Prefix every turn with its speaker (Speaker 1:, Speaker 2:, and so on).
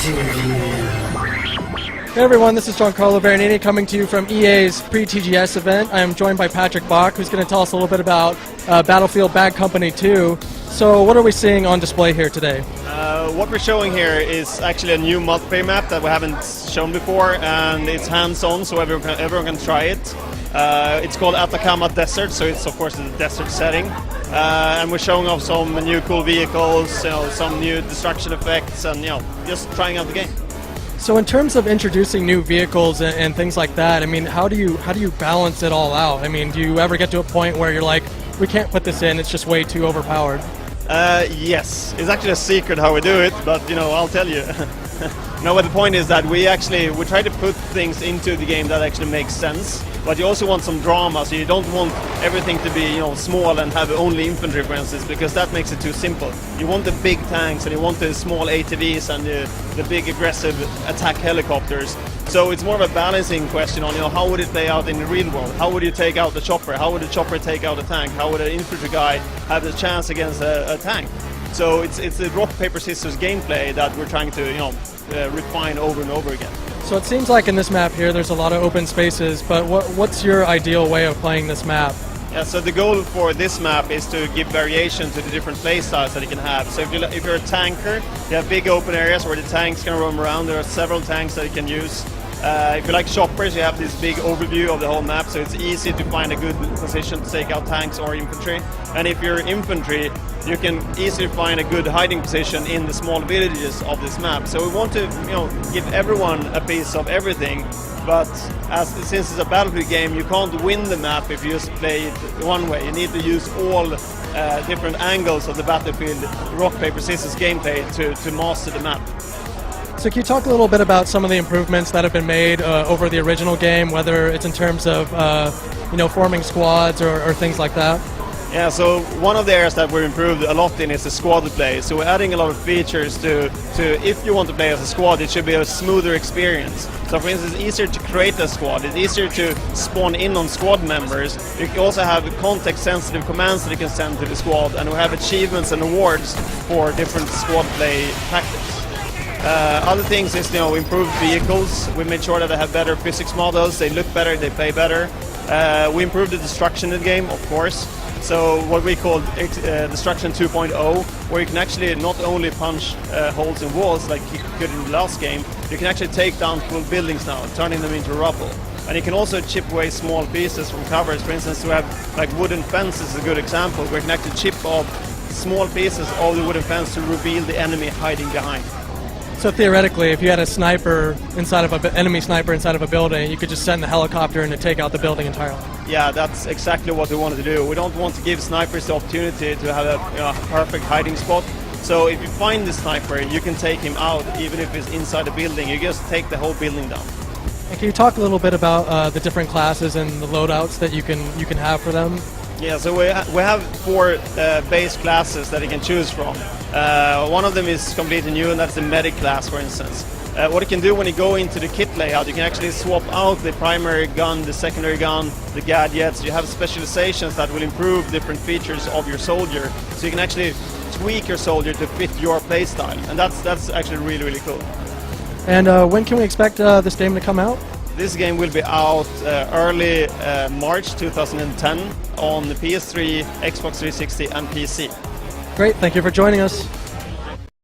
Speaker 1: Hey everyone, this is Giancarlo Bernini coming to you from EA's pre-TGS event. I am joined by Patrick Bach, who's going to tell us a little bit about Battlefield Bad Company 2. So what are we seeing on display here today?
Speaker 2: What we're showing here is actually a new multiplayer map that we haven't shown before, and it's hands-on, so everyone can try it. It's called Atacama Desert, so it's of course a desert setting. And we're showing off some new cool vehicles, some new destruction effects, and just trying out the game.
Speaker 1: So in terms of introducing new vehicles and things like that, I mean, how do you balance it all out? I mean, do you ever get to a point where you're like, we can't put this in, it's just way too overpowered?
Speaker 2: Yes, it's actually a secret how we do it, but I'll tell you. No, but the point is that we try to put things into the game that actually makes sense, but you also want some drama, so you don't want everything to be small and have only infantry, for instance, because that makes it too simple. You want the big tanks and you want the small ATVs and the big aggressive attack helicopters. So it's more of a balancing question on how would it play out in the real world? How would you take out the chopper? How would the chopper take out a tank? How would an infantry guy have the chance against a tank? So it's the rock, paper, scissors gameplay that we're trying to refine over and over again.
Speaker 1: So it seems like in this map here there's a lot of open spaces, but what's your ideal way of playing this map?
Speaker 2: Yeah, so the goal for this map is to give variation to the different play styles that you can have. So if you're a tanker, you have big open areas where the tanks can roam around. There are several tanks that you can use. If you like choppers, you have this big overview of the whole map, so it's easy to find a good position to take out tanks or infantry. And if you're infantry, you can easily find a good hiding position in the small villages of this map. So we want to give everyone a piece of everything, but since it's a Battlefield game, you can't win the map if you just play it one way. You need to use all different angles of the Battlefield rock, paper, scissors gameplay to master the map.
Speaker 1: So can you talk a little bit about some of the improvements that have been made over the original game, whether it's in terms of forming squads or things like that?
Speaker 2: Yeah, so one of the areas that we're improved a lot in is the squad play. So we're adding a lot of features to if you want to play as a squad, it should be a smoother experience. So for instance, it's easier to create a squad, it's easier to spawn in on squad members. You can also have context-sensitive commands that you can send to the squad, and we have achievements and awards for different squad play tactics. Other things is improved vehicles. We made sure that they have better physics models, they look better, they play better. We improved the destruction in the game, of course. So what we call Destruction 2.0, where you can actually not only punch holes in walls like you could in the last game, you can actually take down full buildings now, turning them into rubble. And you can also chip away small pieces from covers. For instance, we have like wooden fences is a good example, where you can actually chip off small pieces of the wooden fence to reveal the enemy hiding behind.
Speaker 1: So theoretically, if you had a sniper inside of enemy sniper inside of a building, you could just send the helicopter in to take out the building entirely.
Speaker 2: Yeah, that's exactly what we wanted to do. We don't want to give snipers the opportunity to have a perfect hiding spot. So if you find the sniper, you can take him out, even if he's inside the building. You just take the whole building down.
Speaker 1: And can you talk a little bit about the different classes and the loadouts that you can have for them?
Speaker 2: Yeah, so we have 4 base classes that you can choose from. One of them is completely new, and that's the medic class, for instance. What you can do when you go into the kit layout, you can actually swap out the primary gun, the secondary gun, the gadgets. You have specializations that will improve different features of your soldier, so you can actually tweak your soldier to fit your playstyle, and that's actually really, really cool.
Speaker 1: And when can we expect this game to come out?
Speaker 2: This game will be out early March 2010 on the PS3, Xbox 360 and PC.
Speaker 1: Great, thank you for joining us.